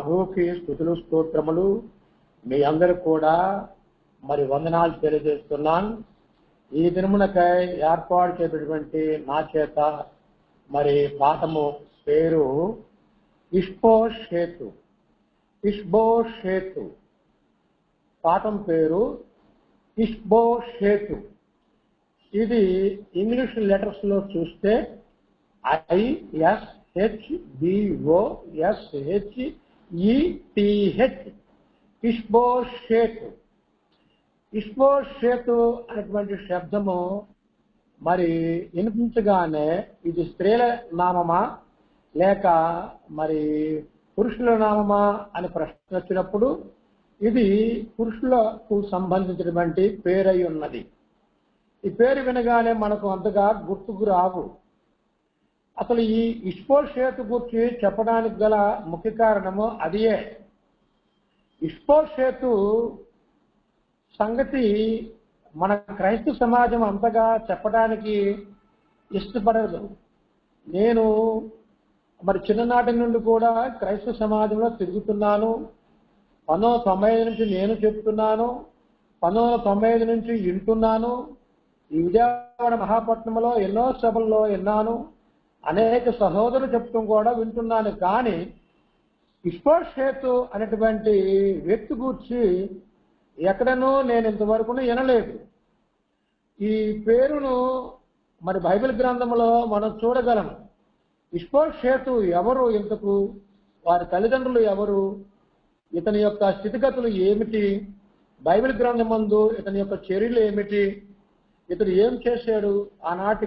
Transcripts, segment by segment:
ప్రభువుకి స్తుతులు స్తోత్రములు. మీ అందరూ కూడా మరి వందనాలు తెలియజేస్తున్నాను. ఈ దినమునకై ఏర్పాటు చేసినటువంటి నా చేత మరి పాఠము పేరు ఇష్బోషేతు. ఇష్బోషేతు పాఠం పేరు ఇష్బోషేతు. ఇది ఇంగ్లీష్ లెటర్స్ లో చూస్తే ISHBOSHETH ఇష్బోషేతు. ఇష్బోషేతు అనేటువంటి శబ్దము మరి వినిపించగానే ఇది స్త్రీల నామమా లేక మరి పురుషుల నామమా అని ప్రశ్న వచ్చినప్పుడు ఇది పురుషులకు సంబంధించినటువంటి పేరై ఉన్నది. ఈ పేరు వినగానే మనకు అంతగా గుర్తుకు రావు. అసలు ఈ ఇష్బోషేతు గురించి చెప్పడానికి గల ముఖ్య కారణము అదియే. ఇష్బోషేతు సంగతి మన క్రైస్తవ సమాజం అంతగా చెప్పడానికి ఇష్టపడదు. నేను మరి చిన్ననాటి నుండి కూడా క్రైస్తవ సమాజంలో తిరుగుతున్నాను. 1995 నుంచి నేను చెప్తున్నాను, 1995 నుంచి వింటున్నాను. ఈ విజయవాడ మహాపట్నంలో ఎన్నో సభల్లో విన్నాను, అనేక సహోదరులు చెప్తూ కూడా వింటున్నాను. కానీ ఇష్బోషేతు అనేటువంటి వ్యక్తి గూర్చి ఎక్కడనూ నేను ఇంతవరకు వినలేదు. ఈ పేరును మరి బైబిల్ గ్రంథంలో మనం చూడగలం. ఇష్బోషేతు ఎవరు, ఇంతకు వారి తల్లిదండ్రులు ఎవరు, ఇతని యొక్క స్థితిగతులు ఏమిటి, బైబిల్ గ్రంథమందు ఇతని యొక్క చర్యలు ఏమిటి, ఇతడు ఏం చేశాడు ఆనాటి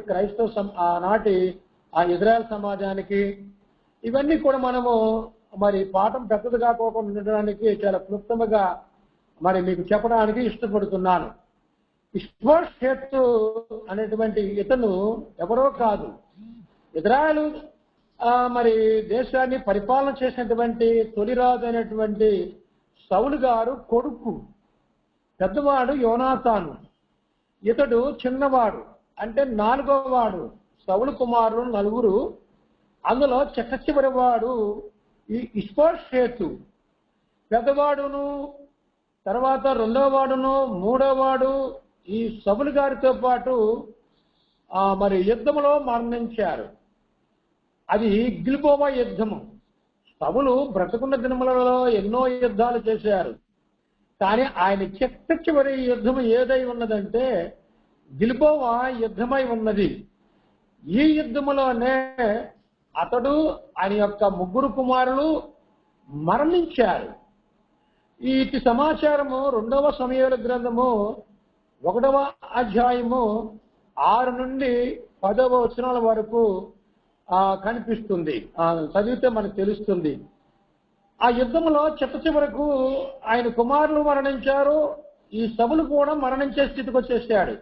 ఆనాటి ఆ ఇజ్రాయెల్ సమాజానికి, ఇవన్నీ కూడా మనము మరి పాఠం పెద్దది కాకోకుండా ఉండడానికి చాలా క్లుప్తంగా మరి మీకు చెప్పడానికి ఇష్టపడుతున్నాను. ఇష్బోషేతు అనేటువంటి ఇతను ఎవరో కాదు, ఇజ్రాయెల్ మరి దేశాన్ని పరిపాలన చేసినటువంటి తొలిరాజు అయినటువంటి సౌలు గారు కొడుకు. పెద్దవాడు యోనాతాను, ఇతడు చిన్నవాడు, అంటే 4వ వాడు. సౌలు కుమారులు 4, అందులో చివరి వాడు ఈ ఇష్బోషేతు. పెద్దవాడును, తర్వాత 2వ వాడును, 3వ వాడు ఈ సౌలు గారితో పాటు మరి యుద్ధములో మరణించారు. అది గిల్బోవా యుద్ధము. సౌలు బ్రతుకున్న దినములలో ఎన్నో యుద్ధాలు చేశారు. కానీ ఆయన చివరి యుద్ధం ఏదై ఉన్నదంటే గిల్బోవా యుద్ధమై ఉన్నది. ఈ యుద్ధములోనే అతడు ఆయన యొక్క 3 కుమారులు మరణించారు. ఈ సమాచారము 2వ సమూయేలు గ్రంథము 1వ అధ్యాయము 6 నుండి 10వ వచనాల వరకు కనిపిస్తుంది. చదివితే మనకు తెలుస్తుంది. ఆ యుద్ధంలో చివరకు ఆయన కుమారులు మరణించారు. ఈ సౌలు కూడా మరణించే స్థితికి వచ్చేసాడు.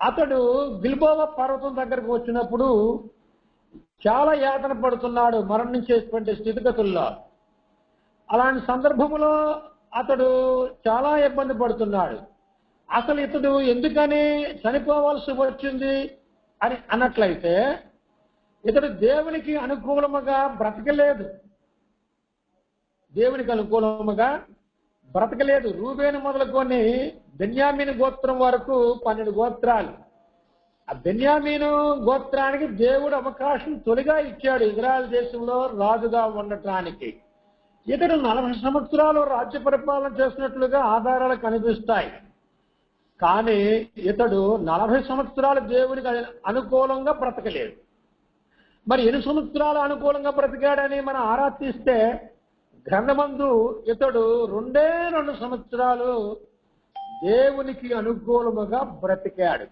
అతడు గిల్బోవా పర్వతం దగ్గరకు వచ్చినప్పుడు చాలా యాతన పడుతున్నాడు మరణించేటువంటి స్థితిగతుల్లో. అలాంటి సందర్భంలో అతడు చాలా ఇబ్బంది పడుతున్నాడు. అసలు ఇతడు ఎందుకని చనిపోవాల్సి వచ్చింది అని అన్నట్లయితే ఇతడు దేవునికి అనుకూలముగా బ్రతకలేదు. దేవునికి అనుకూలముగా బ్రతకలేదు. రూబేను మొదలుకొని బెన్యామీను గోత్రం వరకు 12 గోత్రాలు. ఆ బెన్యామీను గోత్రానికి దేవుడు అవకాశం తొలిగా ఇచ్చాడు ఇజ్రాయెల్ దేశంలో రాజుగా ఉండటానికి. ఇతడు 40 సంవత్సరాలు రాజ్య పరిపాలన చేసినట్లుగా ఆధారాలు కనిపిస్తాయి. కానీ ఇతడు 40 సంవత్సరాలు దేవునికి అనుకూలంగా బ్రతకలేదు. మరి ఎన్ని సంవత్సరాలు అనుకూలంగా బ్రతికాడని మనం ఆరా తీస్తే గ్రంథమందు ఇతడు 2 సంవత్సరాలు దేవునికి అనుకూలముగా బ్రతికాడు.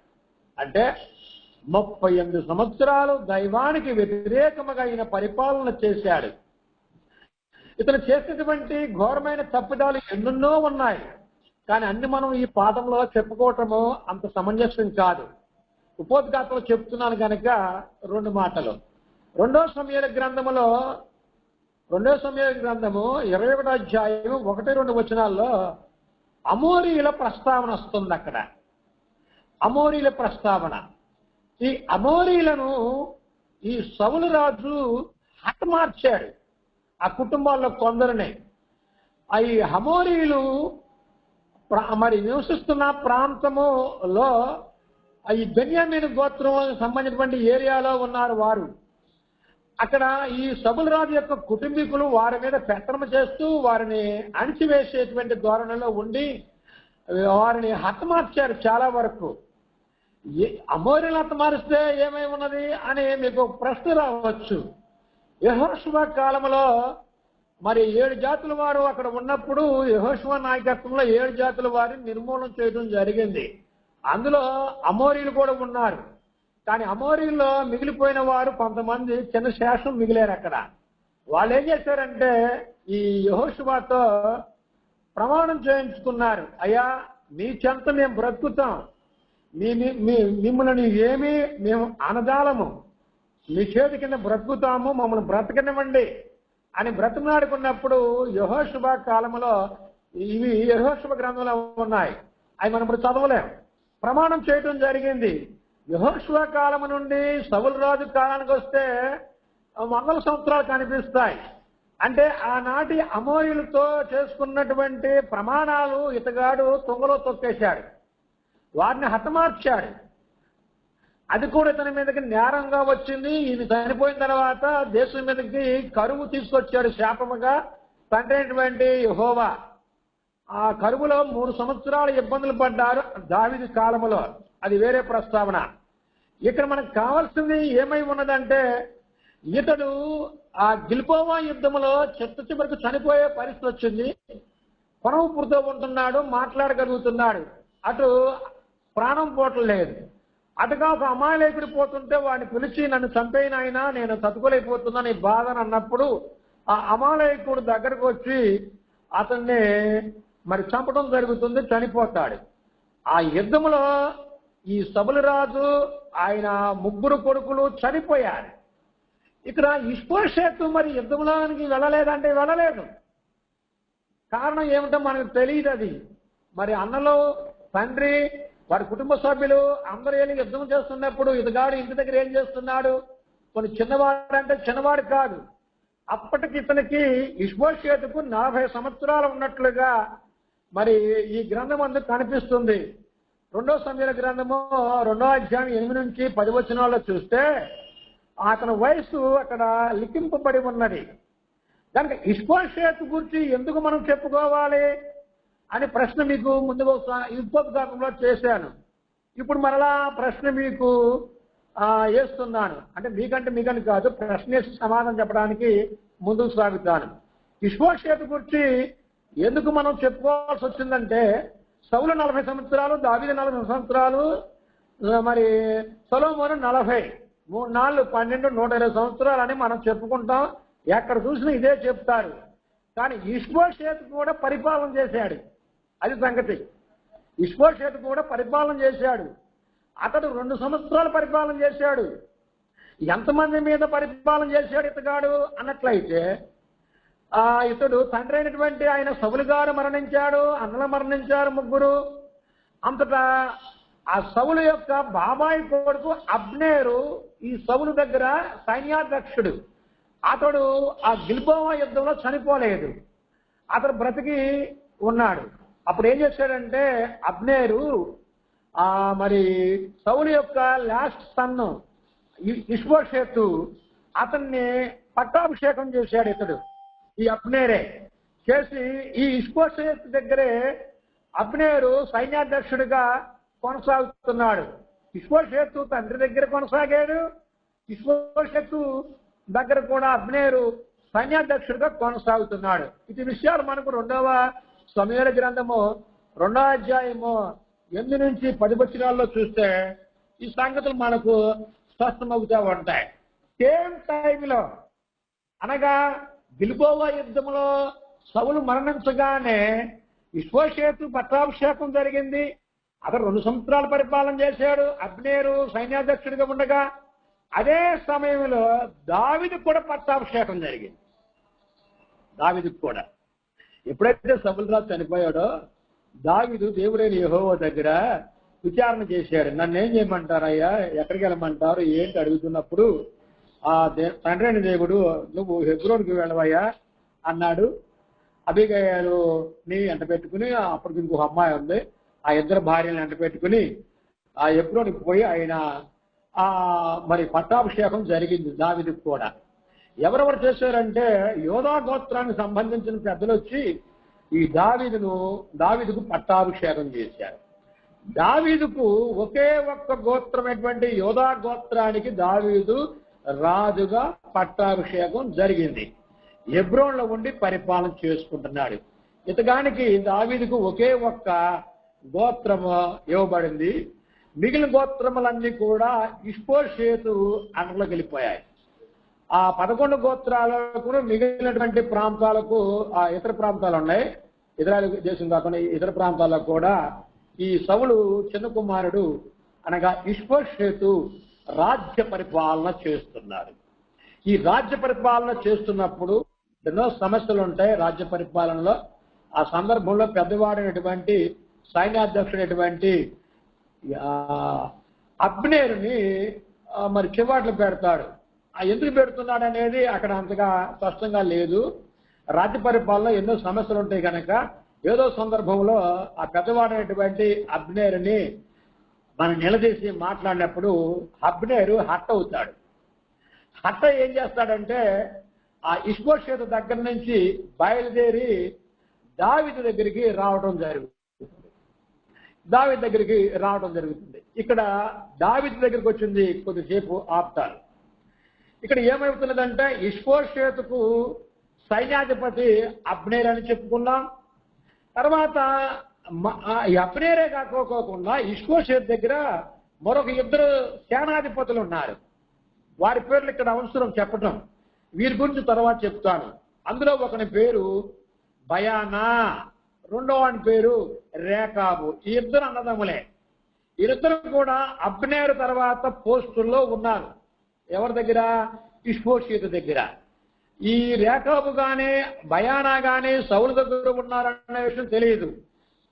అంటే 38 సంవత్సరాలు దైవానికి వ్యతిరేకముగా ఆయన పరిపాలన చేశాడు. ఇతను చేసినటువంటి ఘోరమైన తప్పిదాలు ఎన్నెన్నో ఉన్నాయి. కానీ అన్ని మనం ఈ పాఠంలో చెప్పుకోవటము అంత సమంజసం కాదు. ఉపోద్ఘాతంలో చెప్తున్నాను కనుక 2 మాటలు. 2వ సమూయేలు గ్రంథములో 2వ సమూయేలు గ్రంథము 21వ అధ్యాయం 1-2 వచనాల్లో అమోరీల ప్రస్తావన వస్తుంది. అక్కడ అమోరీల ప్రస్తావన. ఈ అమోరీలను ఈ సౌలు రాజు హతమార్చాడు. ఆ కుటుంబాల్లో కొందరిని ఈ హమోరీలు మరి నివసిస్తున్న ప్రాంతములో ఈ బెన్యామీను గోత్రం సంబంధించినటువంటి ఏరియాలో ఉన్నారు వారు. అక్కడ ఈ సౌలు రాజు యొక్క కుటుంబీకులు వారి మీద పెత్తనం చేస్తూ వారిని అణిచివేసేటువంటి ధోరణిలో ఉండి వారిని హతమార్చారు. చాలా వరకు అమోరీలు హతమారిస్తే ఏమై ఉన్నది అని మీకు ప్రశ్న రావచ్చు. యెహోషువ కాలంలో మరి 7 జాతుల వారు అక్కడ ఉన్నప్పుడు యెహోషువ నాయకత్వంలో 7 జాతుల వారిని నిర్మూలన చేయడం జరిగింది. అందులో అమోరీలు కూడా ఉన్నారు. కానీ అమోరీల్లో మిగిలిపోయిన వారు కొంతమంది చిన్న శేషం మిగిలారు. అక్కడ వాళ్ళు ఏం చేశారంటే ఈ యెహోషువతో ప్రమాణం చేయించుకున్నారు. అయ్యా, మీ చెంత మేము బ్రతుకుతాం, మిమ్మల్ని ఏమీ మేము అనజాలము, మీ చేతి కింద బ్రతుకుతాము, మమ్మల్ని బ్రతకనివ్వండి అని బ్రతిమాడుకున్నప్పుడు యెహోషువ కాలంలో ఇవి యెహోషువ గ్రంథంలో ఉన్నాయి. అవి మనం ఇప్పుడు చదవలేం. ప్రమాణం చేయడం జరిగింది. యెహోషువ కాలం నుండి సౌలు రాజు కాలానికి వస్తే 100 సంవత్సరాలు కనిపిస్తాయి. అంటే ఆనాటి అమోరీలతో చేసుకున్నటువంటి ప్రమాణాలు ఇతగాడు తుంగలో తొక్కేశాడు, వారిని హతమార్చాడు. అది కూడా ఇతని మీదకి నేరంగా వచ్చింది. ఈయన చనిపోయిన తర్వాత దేశం మీదకి కరువు తీసుకొచ్చాడు శాపముగా తండ్రి అయినటువంటి యెహోవా. ఆ కరువులో 3 సంవత్సరాలు ఇబ్బందులు పడ్డారు దావీదు కాలంలో. అది వేరే ప్రస్తావన. ఇక్కడ మనకు కావాల్సింది ఏమై ఉన్నదంటే ఇతడు ఆ గిల్బోవా యుద్ధంలో చివరికి చనిపోయే పరిస్థితి వచ్చింది. కొనవుపుడుతూ ఉంటున్నాడు, మాట్లాడగలుగుతున్నాడు. అటు ప్రాణం పోవట్లేదు. అటుగా ఒక అమాయకుడు పోతుంటే వాడిని పిలిచి నన్ను చంపేయిన ఆయన, నేను తట్టుకోలేకపోతున్నా నీ బాధను అన్నప్పుడు ఆ అమాయకుడు దగ్గరకు వచ్చి అతన్ని మరి చంపడం జరుగుతుంది, చనిపోతాడు. ఆ యుద్ధంలో ఈ సౌలు రాజు ఆయన 3 కొడుకులు చనిపోయారు. ఇక్కడ ఇష్బోషెతు మరి యుద్ధంలోనికి వెళ్ళలేదంటే వెళ్ళలేదు. కారణం ఏమిటో మనకు తెలియదు. అది మరి అన్నలు, తండ్రి, వారి కుటుంబ సభ్యులు అందరూ వెళ్ళి యుద్ధం చేస్తున్నప్పుడు ఇతగాడు ఇంటి దగ్గర ఏం చేస్తున్నాడు? కొన్ని చిన్నవాడు అంటే చిన్నవాడు కాదు. అప్పటికి ఇతనికి ఇష్బోషెతుకు 40 సంవత్సరాలు ఉన్నట్లుగా మరి ఈ గ్రంథం అందుకు కనిపిస్తుంది. 2వ సమూయేలు గ్రంథము 2వ అధ్యాయం 8 నుంచి 10 వచనాల్లో చూస్తే అతని వయసు అక్కడ లిఖింపబడి ఉన్నది. కనుక ఇష్బోషెతు గురించి ఎందుకు మనం చెప్పుకోవాలి అని ప్రశ్న మీకు ముందుగా యుద్ధోద్ఘాతంలో చేశాను. ఇప్పుడు మరలా ప్రశ్న మీకు వేస్తున్నాను. అంటే మీకంటే కాదు, ప్రశ్న వేసి సమాధానం చెప్పడానికి ముందుకు సాగుతాను. ఇష్బోషెతు గురించి ఎందుకు మనం చెప్పుకోవాల్సి వచ్చిందంటే సౌలు 40 సంవత్సరాలు, దావీదు 40 సంవత్సరాలు, మరి సొలొమోను 40, 3 నాళ్ళు 12, 120 సంవత్సరాలు అని మనం చెప్పుకుంటాం. ఎక్కడ చూసినా ఇదే చెప్తారు. కానీ ఇష్బోషెతు కూడా పరిపాలన చేశాడు. అది సంగతి. ఇష్బోషెతు కూడా పరిపాలన చేశాడు. అతడు 2 సంవత్సరాలు పరిపాలన చేశాడు. ఎంతమంది మీద పరిపాలన చేశాడు ఇతగాడు అన్నట్లయితే ఇతడు తండ్రి అయినటువంటి ఆయన సౌలు గారు మరణించాడు, అన్నలు మరణించారు 3. అంతటా ఆ సౌలు యొక్క బాబాయి కొడుకు అబ్నేరు ఈ సౌలు దగ్గర సైన్యాధ్యక్షుడు. అతడు ఆ గిల్బోవా యుద్ధంలో చనిపోలేదు, అతడు బ్రతికి ఉన్నాడు. అప్పుడు ఏం చేశాడంటే అబ్నేరు మరి సౌలు యొక్క లాస్ట్ సన్ ఇష్బోషెతు అతన్ని పట్టాభిషేకం చేశాడు. ఇతడు ఈ అబ్నేరే చేసి ఈ ఇష్బోషెతు దగ్గరే అబ్నేరు సైన్యాధ్యక్షుడిగా కొనసాగుతున్నాడు. ఇష్బోషెతు తండ్రి దగ్గర కొనసాగాడు. ఇష్బోషెతు దగ్గర కూడా అబ్నేరు సైన్యాధ్యక్షుడిగా కొనసాగుతున్నాడు. ఇటు విషయాలు మనకు 2వ సమూయేలు గ్రంథము 2వ అధ్యాయము 8 నుంచి 10 వచనాల్లో చూస్తే ఈ సంగతులు మనకు స్పష్టమవుతూ ఉంటాయి. సేమ్ టైంలో అనగా గిల్బోవా యుద్ధంలో సౌలు మరణించగానే ఇష్బోషెతు పట్టాభిషేకం జరిగింది. అతను 2 సంవత్సరాలు పరిపాలన చేశాడు. అబ్నేరు సైన్యాధ్యక్షుడిగా ఉండగా అదే సమయంలో దావీదు కూడా పట్టాభిషేకం జరిగింది. దావీదుకు కూడా ఎప్పుడైతే సౌలు రాజు చనిపోయాడో దావీదు దేవుడైన యెహోవా దగ్గర విచారణ చేశాడు. నన్ను ఏం చేయమంటారయ్యా, ఎక్కడికి వెళ్ళమంటారు ఏంటి అడుగుతున్నప్పుడు తండ్రి అయిన దేవుడు నువ్వు హెబ్రోనుకి వెళ్ళవయ్యా, అన్నాడు. అబీగయలుని ఎంట పెట్టుకుని అప్పటికి ఇంకొక అమ్మాయి ఉంది, ఆ ఇద్దరు భార్యని ఎంట పెట్టుకుని ఆ ఎబ్రోనికి పోయి ఆయన మరి పట్టాభిషేకం జరిగింది దావీదుకు కూడా. ఎవరెవరు చేశారంటే యోధా గోత్రానికి సంబంధించిన పెద్దలు వచ్చి ఈ దావీదుకు పట్టాభిషేకం చేశారు. దావీదుకు ఒకే ఒక్క గోత్రమైనటువంటి యోధా గోత్రానికి దావీదు రాజుగా పట్టాభిషేకం జరిగింది. హెబ్రోన్లో ఉండి పరిపాలన చేసుకుంటున్నాడు. ఇతగానికి దావీదుకు ఒకే ఒక్క గోత్రము ఇవ్వబడింది. మిగిలిన గోత్రములన్నీ కూడా ఇష్బోషేతు అండలోకి వెళ్ళిపోయాయి. ఆ 11 గోత్రాలకు మిగిలినటువంటి ప్రాంతాలకు ఇతర ప్రాంతాలు ఉన్నాయి. ఇజ్రాయెల్ దేశం కాకుండా ఇతర ప్రాంతాలకు కూడా ఈ సౌలు చిన్న కుమారుడు అనగా ఇష్బోషేతు రాజ్య పరిపాలన చేస్తున్నారు. ఈ రాజ్య పరిపాలన చేస్తున్నప్పుడు ఎన్నో సమస్యలు ఉంటాయి రాజ్య పరిపాలనలో. ఆ సందర్భంలో పెద్దవాడైనటువంటి సైన్యాధ్యక్షుడైనటువంటి అబ్నేరుని మరి చివాట్లు పెడతాడు. ఎందుకు పెడుతున్నాడు అనేది అక్కడ అంతగా స్పష్టంగా లేదు. రాజ్య పరిపాలనలో ఎన్నో సమస్యలు ఉంటాయి కనుక ఏదో సందర్భంలో ఆ పెద్దవాడైనటువంటి అబ్నేరుని మనం నిలదీసి మాట్లాడినప్పుడు అబ్నేరు హట్ అవుతాడు. హట్ట ఏం చేస్తాడంటే ఆ ఇష్బోషేతు దగ్గర నుంచి బయలుదేరి దావీదు దగ్గరికి రావడం జరుగుతుంది. ఇక్కడ దావీదు దగ్గరికి వచ్చింది కొద్దిసేపు ఆపుతారు. ఇక్కడ ఏమవుతున్నదంటే ఇష్బోషేతుకు సైన్యాధిపతి అబ్నేర్ అని చెప్పుకున్నాం. తర్వాత ఈ అబ్నేరే కాకోకుండా ఇష్బోషేతు దగ్గర మరొక 2 సేనాధిపతులు ఉన్నారు. వారి పేర్లు ఇక్కడ అవసరం చెప్పటం, వీరి గురించి తర్వాత చెప్తాను. అందులో ఒకని పేరు బయానా, రెండో వాడి పేరు రేకాబు. ఈ 2 అన్నదమ్ములే. వీరిద్దరు కూడా అబ్నేరు తర్వాత పోస్టుల్లో ఉన్నారు. ఎవరి దగ్గర? ఇష్బోషేతు దగ్గర. ఈ రేకాబు గానే బయానా గానే సౌలు దగ్గర ఉన్నారనే విషయం తెలియదు.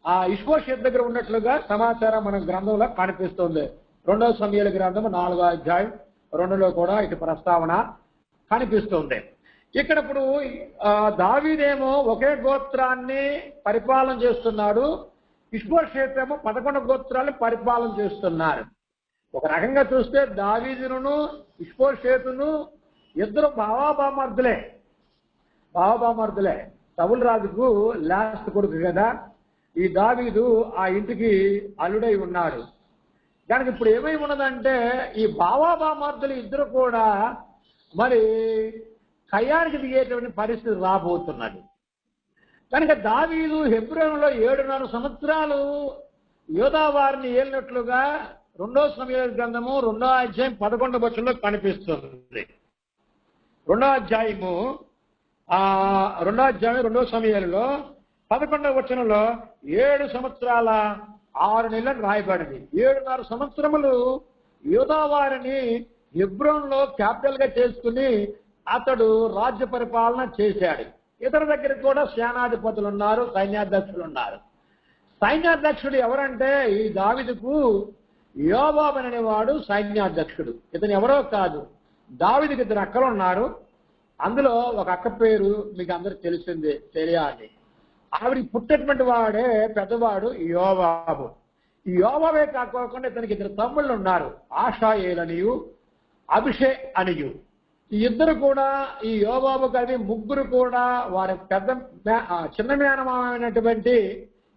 ఆ ఇష్బోషేతు దగ్గర ఉన్నట్లుగా సమాచారం మన గ్రంథంలో కనిపిస్తుంది. 2వ సమూయేలు గ్రంథం 4వ అధ్యాయం 2లో కూడా ఇటు ప్రస్తావన కనిపిస్తుంది. ఇక్కడ ఇప్పుడు దావీదేమో ఒకే గోత్రాన్ని పరిపాలన చేస్తున్నాడు, ఇష్బోషేతు ఏమో 11 గోత్రాన్ని పరిపాలన చేస్తున్నారు. ఒక రకంగా చూస్తే దావీదును ఇష్బోషేతును ఇద్దరు బావాబామర్దులే. సౌలు రాజుకు లాస్ట్ కొడుకు కదా. ఈ దావీదు ఆ ఇంటికి అల్లుడై ఉన్నాడు. దానికి ఇప్పుడు ఏమై ఉన్నదంటే ఈ బావాబామర్దులు ఇద్దరు కూడా మరి కయ్యానికి దిగేటువంటి పరిస్థితి రాబోతున్నది. కనుక దావీదు హెబ్రోనులో 7.5 సంవత్సరాలు యోధా వారిని ఏలినట్లుగా 2వ సమూయేలు గ్రంథము 2వ అధ్యాయం 11వ వచనంలో కనిపిస్తుంది. 2వ అధ్యాయం 2వ సమూయేలులో 11వ వచనంలో 7 సంవత్సరాల 6 నెలలు రాయబడింది. 7.5 సంవత్సరములు యోధా వారిని హెబ్రోన్లో క్యాపిటల్ గా చేసుకుని అతడు రాజ్య పరిపాలన చేశాడు. ఇతర దగ్గర కూడా సేనాధిపతులు ఉన్నారు, సైన్యాధ్యక్షులు ఉన్నారు. సైన్యాధ్యక్షుడు ఎవరంటే ఈ దావీదుకు యోవాబు అనేవాడు సైన్యాధ్యక్షుడు. ఇతను ఎవరో కాదు, దావీదుకి 2 అక్కలు ఉన్నారు. అందులో ఒక అక్క పేరు మీకు అందరికి తెలియాలి. ఆవిడికి పుట్టినటువంటి వాడే పెద్దవాడు యోవాబు. ఈ యోవాబే కాకోకుండా ఇతనికి 2 తమ్ముళ్ళు ఉన్నారు, ఆషాయేలనియు అభిషే అనియు. ఈ ఇద్దరు కూడా ఈ యోవాబు కలిసి 3 కూడా వారి చిన్న మేనమామైనటువంటి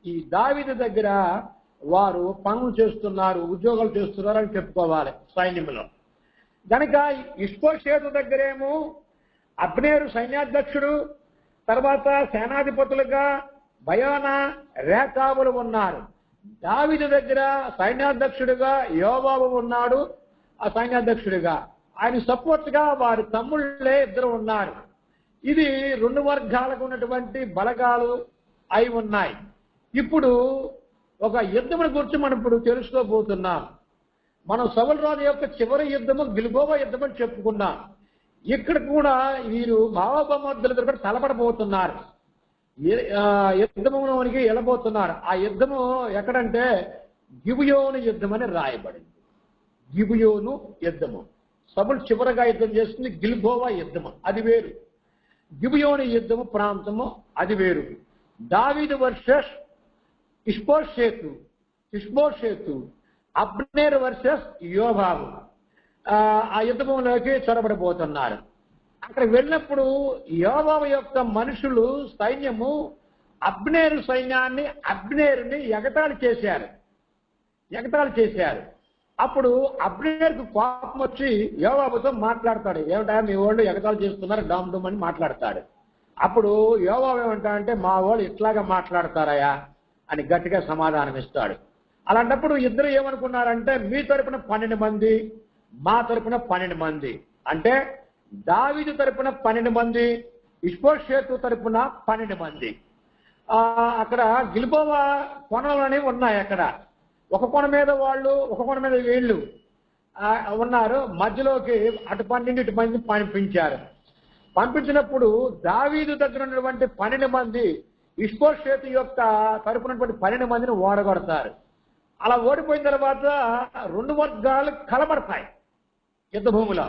ఈ దావీదు దగ్గర వారు పనులు చేస్తున్నారు, ఉద్యోగాలు చేస్తున్నారు అని చెప్పుకోవాలి సైన్యంలో. కనుక ఇష్బోషేతు దగ్గరేమో అబ్నేరు సైన్యాధ్యక్షుడు, తర్వాత సేనాధిపతులుగా బయానా రేకాబులు ఉన్నారు. దావీదు దగ్గర సైన్యాధ్యక్షుడిగా యోవాబు ఉన్నాడు, ఆ సైన్యాధ్యక్షుడిగా. ఆయన సపోర్ట్ గా వారి తమ్ముళ్ళే 2 ఉన్నారు. ఇది 2 వర్గాలకు ఉన్నటువంటి బలగాలు అయి ఉన్నాయి. ఇప్పుడు ఒక యుద్ధముల గురించి మనం ఇప్పుడు తెలుసుకోబోతున్నాం. మనం సౌలు రాజు యొక్క చివరి యుద్ధము గిల్బోవా యుద్ధం అని చెప్పుకున్నాం. ఇక్కడ కూడా వీరు బావాబామర్దుల దగ్గర తలపడబోతున్నారు, యుద్ధములోనికి వెళ్ళబోతున్నారు. ఆ యుద్ధము ఎక్కడంటే గిబియోను యుద్ధం అని రాయబడింది. గిబియోను యుద్ధము. సౌలు చివరగా యుద్ధం చేస్తుంది గిల్బోవా యుద్ధము, అది వేరు. గిబియోను యుద్ధము ప్రాంతము అది వేరు. దావీదు వర్సెస్ ఇష్బోషేతు, అబ్నేర్ వర్సెస్ యోవాబు ఆ యుద్ధంలోకి చొరబడిపోతున్నారు. అక్కడ వెళ్ళినప్పుడు యోవాబు యొక్క మనుషులు సైన్యము అబ్నేరు సైన్యాన్ని అబ్నేరుని ఎగతాళి చేశారు. అప్పుడు అబ్నేరుకు కోపం వచ్చి యోవాబుతో మాట్లాడతాడు. ఏమిటా మీ వాళ్ళు ఎగతాళి చేస్తున్నారు డామ్ డూమ్ అని మాట్లాడతాడు. అప్పుడు యోవాబు ఏమంటాడంటే మా వాళ్ళు ఇట్లాగా మాట్లాడతారయా అని గట్టిగా సమాధానం ఇస్తాడు. అలాంటప్పుడు ఇద్దరు ఏమనుకున్నారంటే మీ తరపున 12 మంది, మా తరపున 12 మంది, అంటే దావీదు తరపున 12 మంది, ఇష్బోషేతు తరపున 12 మంది. అక్కడ గిల్బోవా కొనలు అనేవి ఉన్నాయి. అక్కడ ఒక కొన మీద వాళ్ళు, ఒక కొన మీద వీళ్ళు ఉన్నారు. మధ్యలోకి అటు 12 ఇటు 12 పంపించారు. పంపించినప్పుడు దావీదు దగ్గర ఉన్నటువంటి 12 మంది ఇష్బోషేతు యొక్క తరపునటువంటి 12 మందిని ఓడగొడతారు. అలా ఓడిపోయిన తర్వాత 2 వర్గాలు కలబడతాయి, యుద్ధ భూమిలో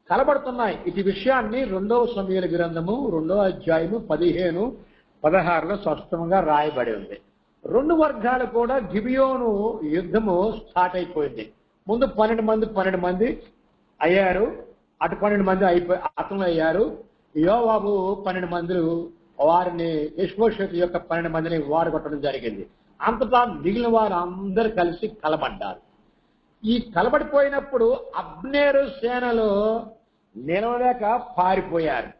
కలబడుతున్నాయి. ఇటు విషయాన్ని 2వ సమూయేలు గ్రంథము 2వ అధ్యాయము 15-16లో స్పష్టంగా రాయబడి ఉంది. 2 వర్గాలు కూడా గిబియోను యుద్ధము స్టార్ట్ అయిపోయింది. ముందు 12 మంది అయ్యారు, అటు 12 మంది అతను అయ్యారు. యోవాబు 12 మంది వారిని ఇష్బోషేతు యొక్క 12 మందిని వాడగొట్టడం జరిగింది. అంతటా మిగిలిన వారు అందరూ కలిసి కలబడ్డారు. ఈ కలబడిపోయినప్పుడు అబ్నేరు సేనలో నిలవలేక పారిపోయారు.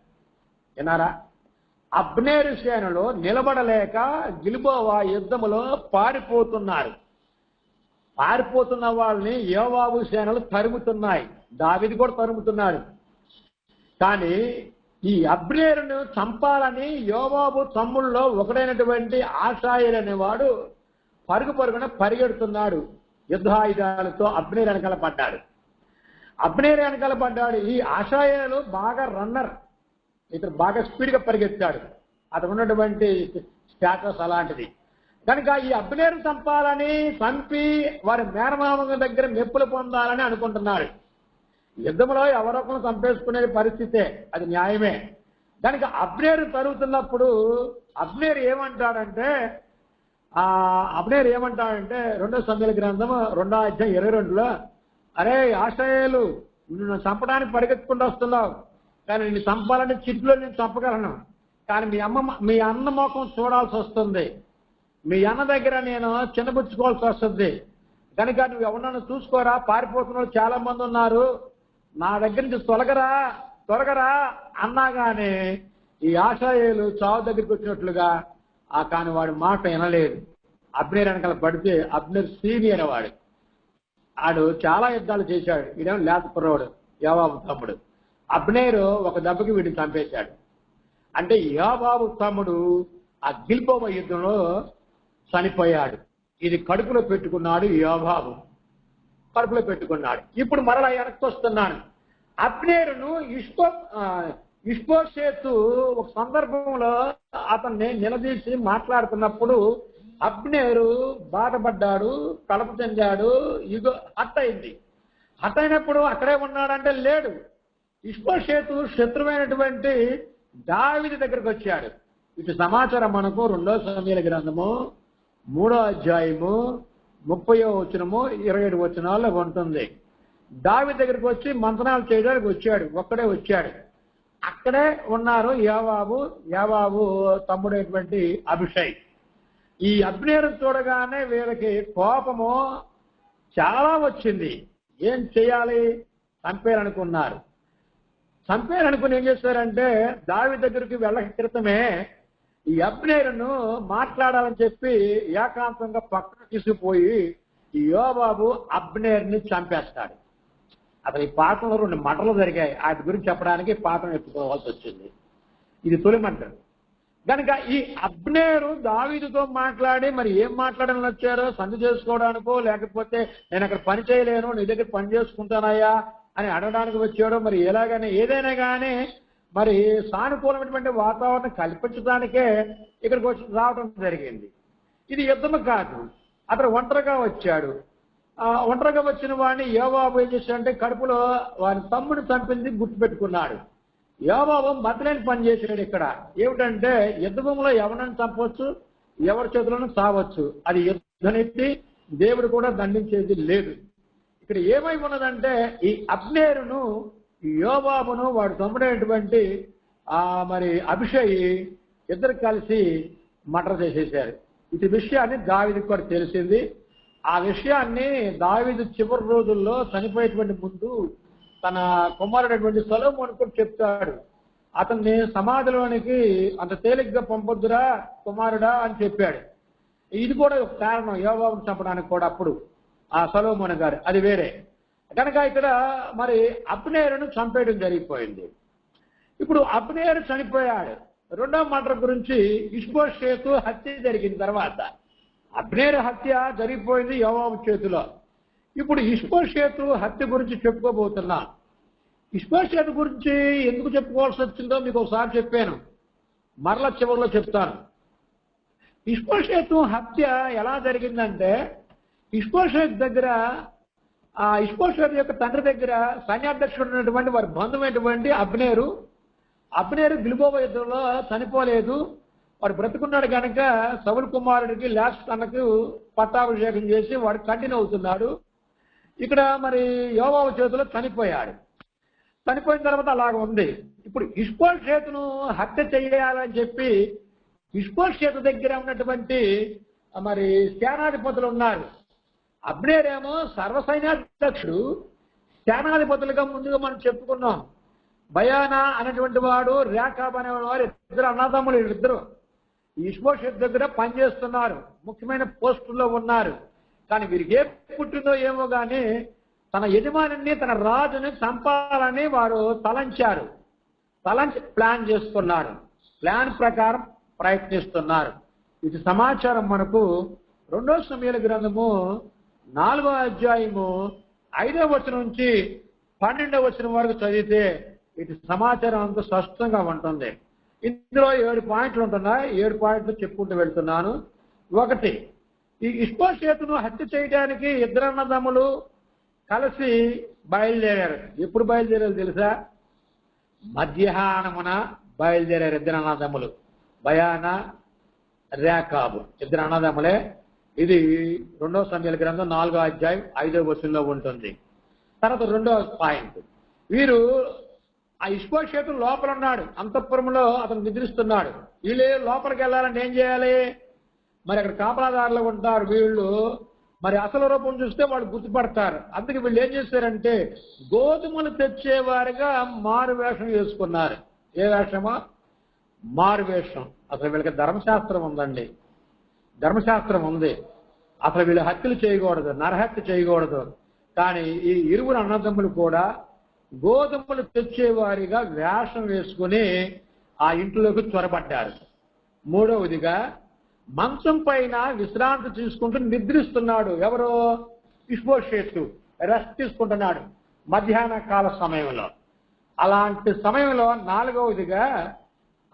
విన్నారా? అబ్నేరు సేనలో నిలబడలేక గిల్బోవా యుద్ధములో పారిపోతున్న వాళ్ళని యోవాబు సేనలు తరుముతున్నాయి. దావీదు కూడా తరుముతున్నాడు. కానీ ఈ అబ్నేరును చంపాలని యోవాబు తమ్ముళ్ళలో ఒకడైనటువంటి ఆషాయేలు అనేవాడు పరుగున పరిగెడుతున్నాడు. యుద్ధాయుధాలతో అబ్నేరు వెనకాల పడ్డాడు. ఈ ఆషాయేలు బాగా రన్నర్, ఇతను బాగా స్పీడ్గా పరిగెత్తాడు. అతను ఉన్నటువంటి స్టాటస్ అలాంటిది. కనుక ఈ అబ్నేరు చంపి వారి మేనమామ దగ్గర మెప్పులు పొందాలని అనుకుంటున్నాడు. యుద్ధంలో ఎవరొకరు చంపేసుకునే పరిస్థితే, అది న్యాయమే. కనుక అబ్నేరు తరుగుతున్నప్పుడు అబ్నేరు ఏమంటాడంటే 2వ సమూయేలు గ్రంథము 2వ అధ్యాయం 22లో అరే ఆషాయేలు నిన్ను చంపడానికి పరిగెత్తుకుంటూ వస్తున్నావు, కానీ నిన్ను చంపాలంటే చిట్లో నేను చంపగలను, కానీ మీ అన్న ముఖం చూడాల్సి వస్తుంది, మీ అన్న దగ్గర నేను చిన్నబుచ్చుకోవాల్సి వస్తుంది. కనుక నువ్వు ఎవరన్నా చూసుకోరా, పారిపోతున్న వాళ్ళు చాలా మంది ఉన్నారు, నా దగ్గర నుంచి తొలగరా అన్నాగానే ఈ ఆషాయేలు చావు దగ్గరికి వచ్చినట్లుగా కానీ వాడు మాట వినలేదు. అబ్నేరు వెనకాల పడితే అబ్నేరు సీనియర్ ఆడు చాలా యుద్ధాలు చేశాడు. ఈడేమో లేత కుర్రోడు, యోవాబు తమ్ముడు. అబ్నేరు ఒక దెబ్బకి వీడిని చంపేశాడు. అంటే యోవాబు తమ్ముడు ఆ గిల్బోవా యుద్ధంలో చనిపోయాడు. ఇది కడుపులో పెట్టుకున్నాడు యోవాబు, ఇప్పుడు మరలా వెనక్కి వస్తున్నాను. అబ్నేరును ఇష్బోషేతు ఒక సందర్భంలో అతన్ని నిలదీసి మాట్లాడుతున్నప్పుడు అబ్నేరు బాధపడ్డాడు, కలప చెందాడు, హట్ అయినప్పుడు అక్కడే ఉన్నాడంటే లేడు. ఇష్బోషేతు శత్రువైనటువంటి దావీదు దగ్గరకు వచ్చాడు. ఇటు సమాచారం మనకు 2వ సమూయేలు గ్రంథము 3వ అధ్యాయము 30వ వచనము 27 వచనాల్లో ఉంటుంది. దావీదు దగ్గరికి వచ్చి మంత్రాలు చేయడానికి ఒక్కడే వచ్చాడు. అక్కడే ఉన్నారు యోవాబు తమ్ముడైనటువంటి అభిషై. ఈ అబ్నేరు చూడగానే వీళ్ళకి కోపము చాలా వచ్చింది. ఏం చేయాలి? చంపేయాలనుకుని ఏం చేశారంటే దావీదు దగ్గరికి వెళ్ళక క్రితమే ఈ అబ్నేరును మాట్లాడాలని చెప్పి ఏకాంతంగా పక్కన తీసుకుపోయి ఈ యోవాబు అబ్నేరుని చంపేస్తాడు. అసలు ఈ పాత్రలో 2 మంటలు జరిగాయి. వాటి గురించి చెప్పడానికి పాత్ర ఎత్తుకోవాల్సి వచ్చింది. ఇది తొలి మంట. కనుక ఈ అబ్నేరు దావీదుతో మాట్లాడి మరి ఏం మాట్లాడాలని వచ్చారో, సంధి చేసుకోవడానికో లేకపోతే నేను అక్కడ పని చేయలేను, నీ దగ్గర పని చేసుకుంటానయ్యా అని అడగడానికి వచ్చాడో, మరి ఎలాగైనా ఏదైనా కానీ మరి సానుకూలమైనటువంటి వాతావరణం కల్పించడానికే ఇక్కడికి రావడం జరిగింది. ఇది యుద్ధము కాదు. అతను ఒంటరిగా వచ్చాడు. ఒంటరిగా వచ్చిన వాడిని యోవాబు ఏం చేశాడంటే కడుపులో వారి తమ్ముడు చంపింది గుర్తుపెట్టుకున్నాడు. యోబాబు మతలేని పని చేశాడు. ఇక్కడ ఏమిటంటే యుద్ధభూమిలో ఎవరిని చంపవచ్చు, ఎవరి చేతులను చావచ్చు. అది యుద్ధనీతి, దేవుడు కూడా దండించేది లేదు. ఇక్కడ ఏమై ఉన్నదంటే ఈ అబ్నేరును యోబాబును వాడు తమ్ముడైనటువంటి మరి అభిషేయి ఇద్దరు కలిసి మర్డర్ చేసేశారు. ఇది విషయాన్ని దావీదుకు కూడా తెలిసింది. ఆ విషయాన్ని దావీదు చివరి రోజుల్లో చనిపోయేటువంటి ముందు తన కుమారుడైనటువంటి సొలొమోను కూడా చెప్తాడు. అతన్ని సమాధిలోనికి అంత తేలిగ్గా పంపొద్దురా కుమారుడా అని చెప్పాడు. ఇది కూడా ఒక కారణం యోబాబును చంపడానికి కూడా అప్పుడు ఆ సొలొమోను గారు. అది వేరే కనుక ఇక్కడ మరి అబ్నేరును చంపేయడం జరిగిపోయింది. ఇప్పుడు అబ్నేరు చనిపోయాడు. రెండవ మర్డర్ గురించి ఇష్బోషేతు హత్య జరిగిన తర్వాత అబ్నేరు హత్య జరిగిపోయింది యోబాబు చేతిలో. ఇప్పుడు ఇష్బోషేతు హత్య గురించి చెప్పుకోబోతున్నా. ఇష్బోషేతు గురించి ఎందుకు చెప్పుకోవాల్సి వచ్చిందో మీకు ఒకసారి చెప్పాను, మరల చివరిలో చెప్తాను. ఇష్బోషేతు హత్య ఎలా జరిగిందంటే ఇష్బోషేతు దగ్గర ఇష్బోషేతు యొక్క తండ్రి దగ్గర సైన్యాధ్యక్షుడు ఉన్నటువంటి వారి బంధువైనటువంటి అబ్నేరు గిల్బోవ యుద్ధంలో చనిపోలేదు, వాడు బ్రతుకున్నాడు కనుక సౌలు కుమారుడికి లాస్ట్ తనకు పట్టాభిషేకం చేసి వాడు కంటిన్యూ అవుతున్నాడు. ఇక్కడ మరి యోబాబు చేతిలో చనిపోయాడు. చనిపోయిన తర్వాత అలాగ ఉంది. ఇప్పుడు ఇష్బోషేతును హత్య చేయాలని చెప్పి ఇష్బోషేతు దగ్గర ఉన్నటువంటి మరి సేనాధిపతులు ఉన్నారు. అబ్నేరేమో సర్వసైన్యాధ్యక్షుడు. సేనాధిపతులుగా ముందుగా మనం చెప్పుకున్నాం. బయానా అనేటువంటి వాడు, రేఖాబ్ అనేవాడు ఇద్దరు అన్నదమ్ములు. ఇద్దరు ఇష్బోషేతు దగ్గర పనిచేస్తున్నారు, ముఖ్యమైన పోస్టుల్లో ఉన్నారు. కానీ వీరికి ఏ పుట్టిందో ఏమో కానీ తన యజమానిని, తన రాజుని చంపాలని వారు తలంచి ప్లాన్ చేసుకున్నారు. ప్లాన్ ప్రకారం ప్రయత్నిస్తున్నారు. ఇది సమాచారం మనకు 2 సమూయేలు గ్రంథము 4వ అధ్యాయము 5వ వచనం నుంచి 12వ వచనం వరకు చదివితే ఇది సమాచారం అంతా స్పష్టంగా ఉంటుంది. ఇందులో 7 పాయింట్లు ఉంటున్నాయి. 7 పాయింట్లు చెప్పుకుంటూ వెళ్తున్నాను. 1, ఈ ఇష్బోషేతును హత్య చేయడానికి ఇద్దరు అన్నదమ్ములు కలిసి బయలుదేరారు. ఎప్పుడు బయలుదేరారు తెలుసా? మధ్యాహ్నమున బయలుదేరారు ఇద్దరు అన్నదమ్ములు. బయానా, రేఖాబు ఇద్దరు అన్నదమ్ములే. ఇది 2వ సమూయేలు గ్రంథం 4వ అధ్యాయం 5వ వచనంలో ఉంటుంది. తర్వాత 2వ పాయింట్, వీరు ఆ ఇష్బోషేతు లోపల ఉన్నాడు, అంతఃపురంలో అతను నిద్రిస్తున్నాడు. వీళ్ళు లోపలికి వెళ్ళాలంటే ఏం చేయాలి? మరి అక్కడ కాపలాదారులు ఉంటారు. వీళ్ళు మరి అసలు రూపం చూస్తే వాళ్ళు గుర్తుపడతారు. అందుకే వీళ్ళు ఏం చేశారంటే గోధుమలు తెచ్చేవారిగా మారు వేషం వేసుకున్నారు. ఏ వేషమా? మారు వేషం. అసలు వీళ్ళకి ధర్మశాస్త్రం ఉందండి, ధర్మశాస్త్రం ఉంది. అసలు వీళ్ళు హత్యలు చేయకూడదు, నరహత్య చేయకూడదు. కానీ ఈ ఇరువురు అన్నదమ్ములు కూడా గోధుమలు తెచ్చేవారిగా వేషం వేసుకుని ఆ ఇంట్లోకి చొరబడ్డారు. 3వదిగా మంచం పైన విశ్రాంతి తీసుకుంటూ నిద్రిస్తున్నాడు. ఎవరు? ఇష్బోషేతు రెస్ట్ తీసుకుంటున్నాడు మధ్యాహ్న కాల సమయంలో. అలాంటి సమయంలో 4వదిగా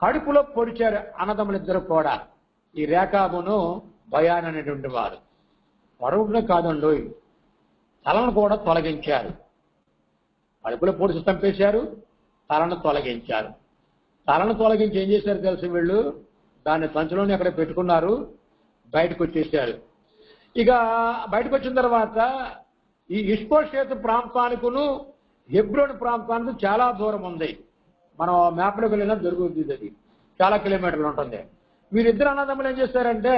కడుపులో పొడిచారు అన్నదమ్ములిద్దరు కూడా. ఈ రేఖాబును బయానా అనేటువంటి వారు పరుగున కాదండి, తలను కూడా తొలగించారు. కడుపులో పొడిచి చంపేశారు, తలను తొలగించారు. తలను తొలగించి ఏం చేశారు తెలిసి వీళ్ళు దాన్ని సంచిలోనే అక్కడ పెట్టుకున్నారు, బయటకు వచ్చేసారు. ఇక బయటకు వచ్చిన తర్వాత ఈ ఇష్బోషేతు ప్రాంతానికును హెబ్రోను ప్రాంతానికి చాలా దూరం ఉంది. మనం మ్యాప్లోకి వెళ్ళినా దొరుకుతుంది. అది చాలా కిలోమీటర్లు ఉంటుంది. వీరిద్దరు అన్నదమ్ములు ఏం చేశారంటే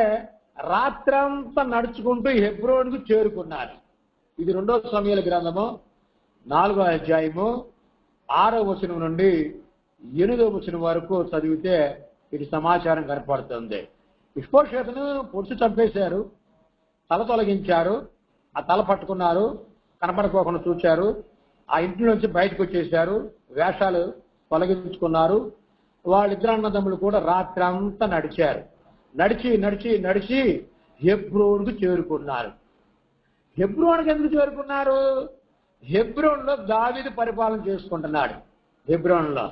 రాత్రంతా నడుచుకుంటూ హెబ్రోనుకు చేరుకున్నారు. ఇది 2వ సమూయేలు గ్రంథము 4వ అధ్యాయము 6వ వచనం నుండి 8వ వచనం వరకు చదివితే ఇది సమాచారం కనపడుతుంది. ఇష్బోషేతును పొడిచి చంపేశారు, తల తొలగించారు, ఆ తల పట్టుకున్నారు, కనపడుకోకుండా చూశారు, ఆ ఇంటి నుంచి బయటకు వచ్చేసారు, వేషాలు తొలగించుకున్నారు. వాళ్ళిద్దరు అన్నదమ్ములు కూడా రాత్రి అంతా నడిచారు. నడిచి హెబ్రోనుకు చేరుకున్నారు. హెబ్రోనుకు ఎందుకు చేరుకున్నారు? హెబ్రోన్లో దావీదు పరిపాలన చేసుకుంటున్నాడు. హెబ్రోన్లో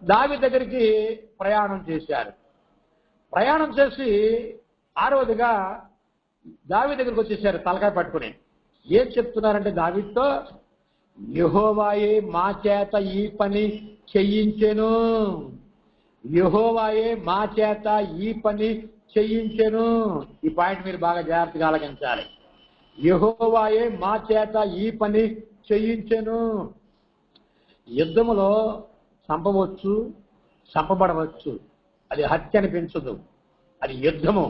దావీదు దగ్గరికి ప్రయాణం చేశారు. ప్రయాణం చేసి 6వదిగా దావీదు దగ్గరికి వచ్చేసారు తలకాయ పట్టుకుని. ఏం చెప్తున్నారంటే దావీదుతో, యెహోవాయే మా చేత ఈ పని చెయ్యించెను. యెహోవాయే మా చేత ఈ పని చెయ్యించెను. ఈ పాయింట్ మీరు బాగా జాగ్రత్తగా ఆలకించాలి. యెహోవాయే మా చేత ఈ పని చెయ్యించెను. యుద్ధములో చంపవచ్చు, చంపబడవచ్చు. అది హత్య అనిపించదు, అది యుద్ధము.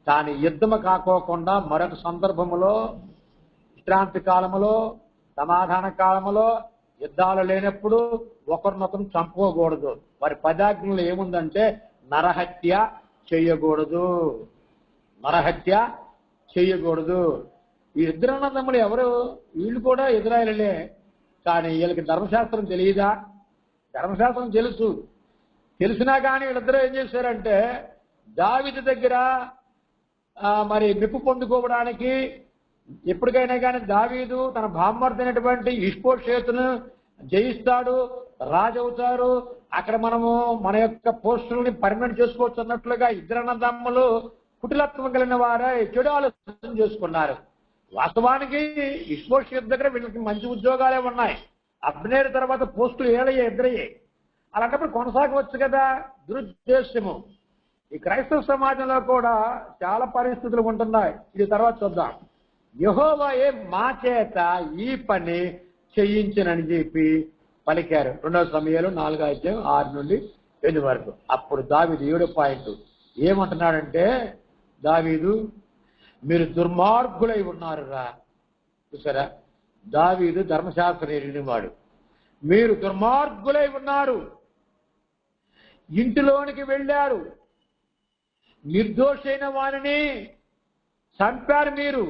కానీ యుద్ధము కాకోకుండా మరొక సందర్భములో, విశ్రాంతి కాలములో, సమాధాన కాలములో, యుద్ధాలు లేనప్పుడు ఒకరినొకరు చంపుకోకూడదు. వారి పదాజ్ఞలు ఏముందంటే నరహత్య చేయకూడదు, నరహత్య చేయకూడదు. ఈ ఇద్దరు అన్నదమ్ములు ఎవరు? వీళ్ళు కూడా ఇజ్రాయేలులే. కానీ వీళ్ళకి ధర్మశాస్త్రం తెలియదా? ధర్మశాస్త్రం తెలుసు. తెలిసినా కానీ వీళ్ళిద్దరూ ఏం చేశారంటే దావీదు దగ్గర మరి మెప్పు పొందుకోవడానికి ఎప్పటికైనా కానీ దావీదు తన బామ్మర్దైనటువంటి ఇష్బోషేతును జయిస్తాడు, రాజు అవుతారు, అక్కడ మనము మన యొక్క పోస్టుల్ని పర్మనెంట్ చేసుకోవచ్చు అన్నట్లుగా ఇద్దరు అన్నదమ్ములు కుటిలత్వం కలిగిన వారే చెడు ఆలోచన చేసుకున్నారు. వాస్తవానికి ఇష్బోషేతు దగ్గర వీళ్ళకి మంచి ఉద్యోగాలే ఉన్నాయి. అబ్నేరు తర్వాత పోస్టులు ఏళ్ళయ్యే, ఇద్దరయ్యే. అలాంటప్పుడు కొనసాగవచ్చు కదా. దురుద్దేశము. ఈ క్రైస్తవ సమాజంలో కూడా చాలా పరిస్థితులు ఉంటున్నాయి. ఇది తర్వాత చూద్దాం. యెహోవాయే మా చేత ఈ పని చేయించనని చెప్పి పలికారు. 2 సమూయేలు 4:6-8 వరకు. అప్పుడు దావీదు 7వ పాయింట్ ఏమంటున్నాడంటే, దావీదు మీరు దుర్మార్గులై ఉన్నారు రా. చూసారా, దావీదు ధర్మశాస్త్రం ఎరిగినవాడు. మీరు దుర్మార్గులై ఉన్నారు, ఇంటిలోనికి వెళ్ళారు, నిర్దోషైన వారిని చంపారు మీరు,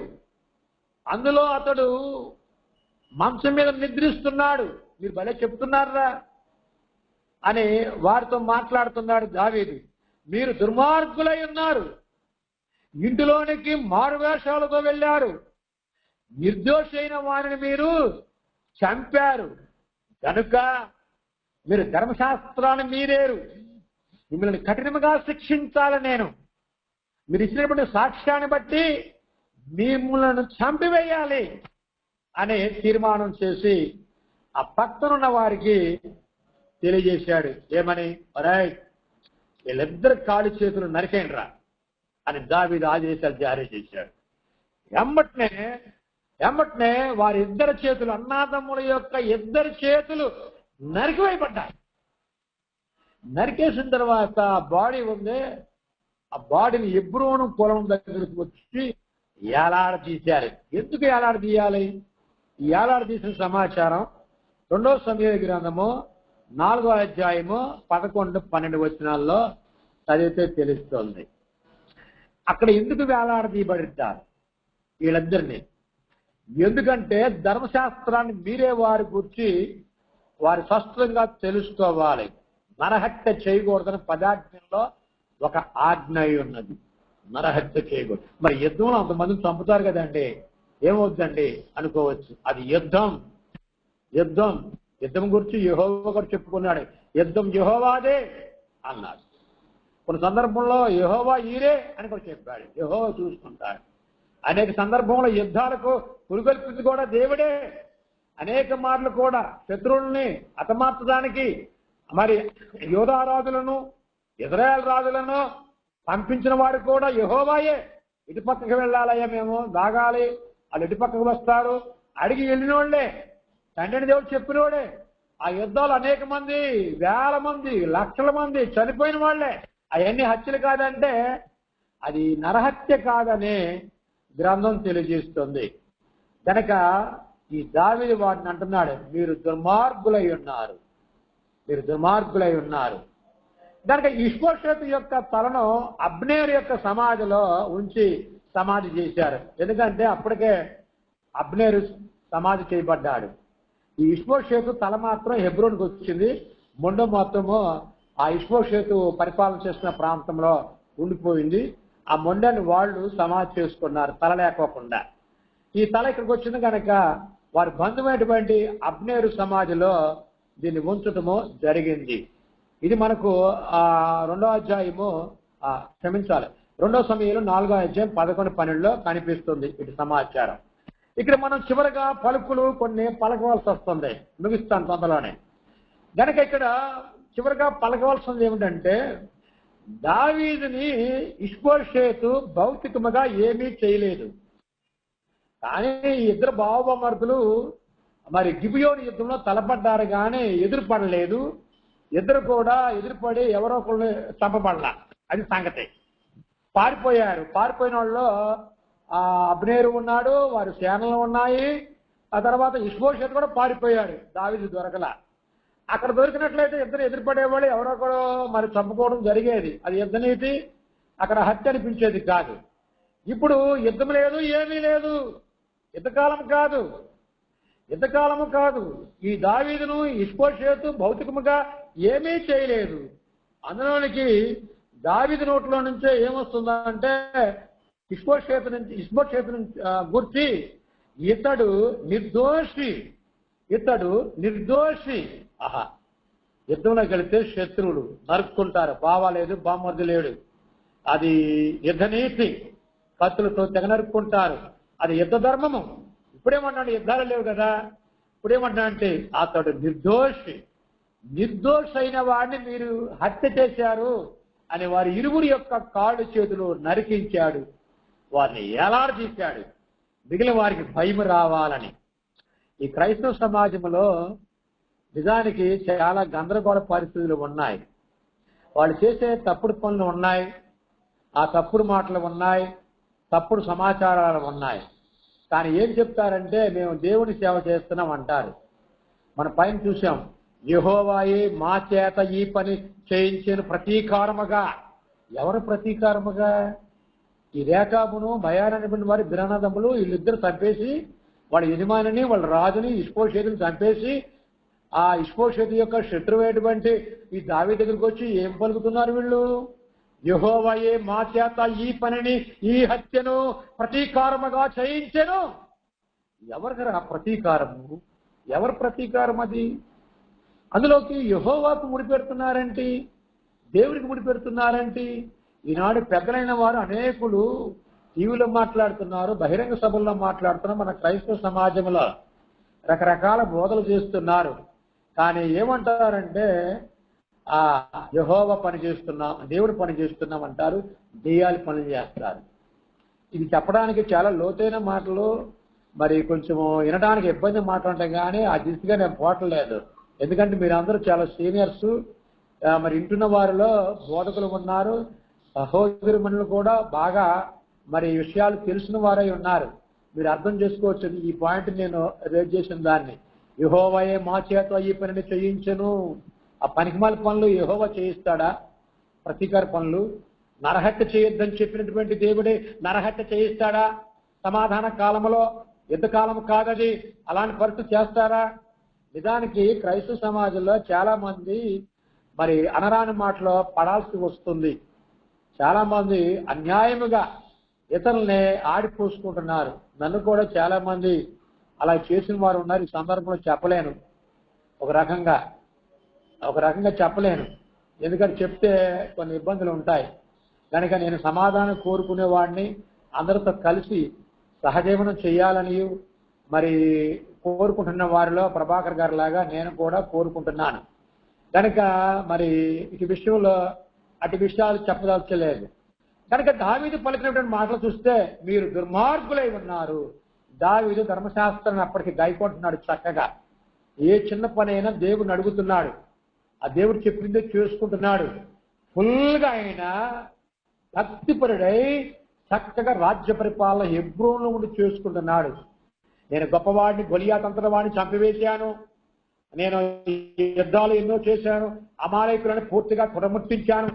అందులో అతడు మంచం మీద నిద్రిస్తున్నాడు, మీరు భలే చెప్తున్నారా అని వారితో మాట్లాడుతున్నాడు దావీదు. మీరు దుర్మార్గులై ఉన్నారు, ఇంటిలోనికి మారువేషాలతో వెళ్ళారు, నిర్దోషైన వారిని మీరు చంపారు, కనుక మీరు ధర్మశాస్త్రాన్ని మీరేరు, మిమ్మల్ని కఠినంగా శిక్షించాలి. నేను మీరు ఇచ్చినటువంటి సాక్ష్యాన్ని బట్టి మిమ్మల్ని చంపివేయాలి అనే తీర్మానం చేసి ఆ పక్కనున్న వారికి తెలియజేశాడు. ఏమని? రైట్, వీళ్ళిద్దరు కాలు చేతులు నరికేయండి రా అని దావీదు ఆదేశాలు జారీ చేశాడు. ఎమ్మటనే వారిద్దరి చేతులు, అన్నాదమ్ముల యొక్క ఇద్దరి చేతులు నరికివేయబడ్డాయి. నరికేసిన తర్వాత బాడీ ఉంది, ఆ బాడీని ఎబ్రోను పొలం దగ్గరకు వచ్చి ఏలాడదీశారు. ఎందుకు ఏలాడదీయాలి? ఈ ఏలాడదీసిన సమాచారం 2 సమూయేలు గ్రంథము 4వ అధ్యాయము 11-12 వచనాల్లో చదివితే తెలుస్తోంది. అక్కడ ఎందుకు వేలాడదీయబడతారు వీళ్ళిద్దరిని? ఎందుకంటే ధర్మశాస్త్రాన్ని మీరే వారి గురించి వారి స్పష్టంగా తెలుసుకోవాలి. నరహత్య చేయకూడదని పదాజ్ఞలో ఒక ఆజ్ఞ ఉన్నది, నరహత్య చేయకూడదు. మరి యుద్ధంలో అంతమందిని చంపుతారు కదండి, ఏమవుద్దండి అనుకోవచ్చు. అది యుద్ధం. యుద్ధం గురించి యెహోవా కూడా చెప్పుకున్నాడు. యుద్ధం యెహోవాదే అన్నాడు. కొన్ని సందర్భంలో యెహోవా ఈరే అని కూడా చెప్పాడు. యెహోవా చూసుకుంటాడు. అనేక సందర్భంలో యుద్ధాలకు పురుగొల్పింది కూడా దేవుడే. అనేక మార్లు కూడా శత్రువుల్ని హతమార్చడానికి మరి యోధా రాజులను, ఇజ్రాయెల్ రాజులను పంపించిన వారు కూడా యెహోవాయే. ఇటు పక్కకు వెళ్ళాలయ్యా, మేము దాగాలి, వాళ్ళు ఇటు పక్కకు వస్తారు అడిగి వెళ్ళినోళ్లే, తండ్రిని దేవుడు చెప్పినోడే. ఆ యుద్ధాలు అనేక మంది, వేల మంది, లక్షల మంది చనిపోయిన వాళ్లే. అవన్నీ హత్యలు కాదంటే అది నరహత్య కాదని గ్రంథం తెలియజేస్తుంది. కనుక ఈ దావీదు వారిని అంటున్నాడు, మీరు దుర్మార్గులై ఉన్నారు, మీరు దుర్మార్గులై ఉన్నారు. కనుక ఇష్బోషేతు యొక్క తలను అబ్నేరు యొక్క సమాధిలో ఉంచి సమాధి చేశారు. ఎందుకంటే అప్పటికే అబ్నేరు సమాధి చేయబడ్డాడు. ఈ ఇష్బోషేతు తల మాత్రం హెబ్రోన్కి వచ్చింది, మొండో మొత్తము ఆ ఇష్బోషేతు పరిపాలన చేస్తున్న ప్రాంతంలో ఉండిపోయింది. ఆ మొండని వాళ్ళు సమాధి చేసుకున్నారు తల లేకోకుండా. ఈ తల ఇక్కడికి వచ్చింది కనుక వారి బంధువైనటువంటి అబ్నేరు సమాధిలో దీన్ని ఉంచటము జరిగింది. ఇది మనకు 2వ అధ్యాయము క్షమించాలి 2 సమూయేలు 4వ అధ్యాయం 11-12లో కనిపిస్తుంది ఇటు సమాచారం. ఇక్కడ మనం చివరిగా పలుకులు కొన్ని పలకవలసి వస్తుంది. ముగిస్తాను తొందరలోనే. గనక ఇక్కడ చివరిగా పలకవలసింది ఏమిటంటే, దావీదుని ఇష్బోషేతు భౌతికముగా ఏమీ చేయలేదు. కానీ ఈ ఇద్దరు బావమరుదులు మరి గిబియోను యుద్ధంలో తలపడ్డారు కానీ ఎదురుపడలేదు. ఇద్దరు కూడా ఎదురుపడి ఎవరో ఒకళ్ళు చంపబడలా. అది సంగతి. పారిపోయారు. పారిపోయిన వాళ్ళు అబ్నేరు ఉన్నాడు, వారి సేనలు ఉన్నాయి. ఆ తర్వాత ఇష్బోషేతు కూడా పారిపోయాడు. దావీదు దొరకలా. అక్కడ దొరికినట్లయితే ఇద్దరు ఎదురుపడేవాళ్ళు ఎవరో కూడా మరి చంపుకోవడం జరిగేది. అది యుద్ధనీతి. అక్కడ హత్య అనిపించేది కాదు. ఇప్పుడు యుద్ధం లేదు, ఏమీ లేదు. యుద్ధకాలము కాదు. ఈ దావీదును ఇష్బోషేతు భౌతికముగా ఏమీ చేయలేదు. అందులోనికి దావీదు నోట్లో నుంచే ఏమొస్తుందంటే, ఇష్బోషేతును గుర్చి ఇతడు నిర్దోషి. ఆహా, యుద్ధంలోకి వెళితే శత్రువులు నరుక్కుంటారు. బావాలేదు, బామర్ది లేడు. అది యుద్ధనీతి. కత్తులతో తెగ నరుక్కుంటారు. అది యుద్ధ ధర్మము. ఇప్పుడేమన్నాడు, యుద్ధాలు లేవు కదా. ఇప్పుడేమన్నా అంటే అతడు నిర్దోషి అయిన వాడిని మీరు హత్య చేశారు అని వారి ఇరువురి యొక్క కాళ్ళు చేతులు నరికించాడు. వారిని ఏలాడదీశాడు, మిగిలిన వారికి భయం రావాలని. ఈ క్రైస్తవ సమాజంలో నిజానికి చాలా గందరగోళ పరిస్థితులు ఉన్నాయి. వాళ్ళు చేసే తప్పుడు పనులు ఉన్నాయి, ఆ తప్పుడు మాటలు ఉన్నాయి, తప్పుడు సమాచారాలు ఉన్నాయి. కానీ ఏం చెప్తారంటే, మేము దేవుని సేవ చేస్తున్నాం అంటారు. మన పైన చూసాం, యెహోవాయే మా చేత ఈ పని చేయించిన ప్రతీకారముగా. ఎవరు ప్రతీకారముగా? ఈ రేకాబును భయానని వారి బిరనాదములు వీళ్ళిద్దరు చంపేసి వాళ్ళ యజమానిని, వాళ్ళ రాజుని, ఇష్బోషేతుని చంపేసి ఆ ఇష్బోషేతు యొక్క శత్రువైనటువంటి ఈ దావీదు దగ్గరికి వచ్చి ఏం పలుకుతున్నారు వీళ్ళు? యెహోవాయే మా చేత ఈ పనిని, ఈ హత్యను ప్రతీకారముగా చేయించెను. ఎవరికరా ప్రతీకారము? ఎవరి ప్రతీకారం అది? అందులోకి యెహోవాకు ముడిపెడుతున్నారేంటి? దేవుడికి ముడిపెడుతున్నారేంటి? ఈనాడు పెద్దలైన వారు అనేకులు టీవీలో మాట్లాడుతున్నారు, బహిరంగ సభల్లో మాట్లాడుతున్నారు, మన క్రైస్తవ సమాజంలో రకరకాల బోధలు చేస్తున్నారు. కానీ ఏమంటారంటే, యెహోవా పని చేస్తున్నాం, దేవుడు పని చేస్తున్నాం అంటారు, దెయ్యాలు పనులు చేస్తారు. ఇది చెప్పడానికి చాలా లోతైన మాటలు, మరి కొంచెం వినడానికి ఇబ్బంది మాట్లాడటం, కానీ ఆ దిశగా నేను పోవట్లేదు. ఎందుకంటే మీరందరూ చాలా సీనియర్స్, మరి ఇంటున్న వారిలో బోధకులు ఉన్నారు, సహోదరుమణులు కూడా బాగా మరి విషయాలు తెలిసిన వారై ఉన్నారు. మీరు అర్థం చేసుకోవచ్చు ఈ పాయింట్ నేను రేజ్ చేసిన దాన్ని. యెహోవాయే మా చేత ఈ పనిని చేయించెను. ఆ పనికిమాల పనులు యెహోవా చేయిస్తాడా? ప్రతీకార పనులు. నరహత్య చేయొద్దని చెప్పినటువంటి దేవుడే నరహత్య చేయిస్తాడా? సమాధాన కాలంలో, యుద్ధ కాలం కాదది. అలాంటి పరిస్థితి చేస్తారా? నిజానికి క్రైస్తవ సమాజంలో చాలా మంది మరి అనరాని మాటలో పడాల్సి వస్తుంది. చాలా మంది అన్యాయముగా ఇతరుల్ని ఆడిపోసుకుంటున్నారు. నన్ను కూడా చాలా మంది అలా చేసిన వారు ఉన్నారు. ఈ సందర్భంలో చెప్పలేను, ఒక రకంగా చెప్పలేను. ఎందుకంటే చెప్తే కొన్ని ఇబ్బందులు ఉంటాయి. కనుక నేను సమాధానం కోరుకునేవాడిని, అందరితో కలిసి సహజీవనం చేయాలని మరి కోరుకుంటున్న వారిలో ప్రభాకర్ గారి లాగా నేను కూడా కోరుకుంటున్నాను. కనుక మరి ఈ విషయంలో అటు విషయాలు చెప్పదలచలేదు. కనుక దావీదు పలికినటువంటి మాటలు చూస్తే, మీరు దుర్మార్గులై ఉన్నారు. దావీదు ధర్మశాస్త్రాన్ని అప్పటికి గాయకుంటున్నాడు చక్కగా. ఏ చిన్న పని అయినా దేవుడిని అడుగుతున్నాడు, ఆ దేవుడు చెప్పిందే చేసుకుంటున్నాడు. ఫుల్గా ఆయన భక్తిపరుడై చక్కగా రాజ్య పరిపాలన హెబ్రోనులో ఉండి చేసుకుంటున్నాడు. నేను గొప్పవాడిని, గొలియాతంతర వాడిని చంపివేశాను, నేను యుద్ధాలు ఎన్నో చేశాను, అమాలేకులను పూర్తిగా తుడముట్టించాను.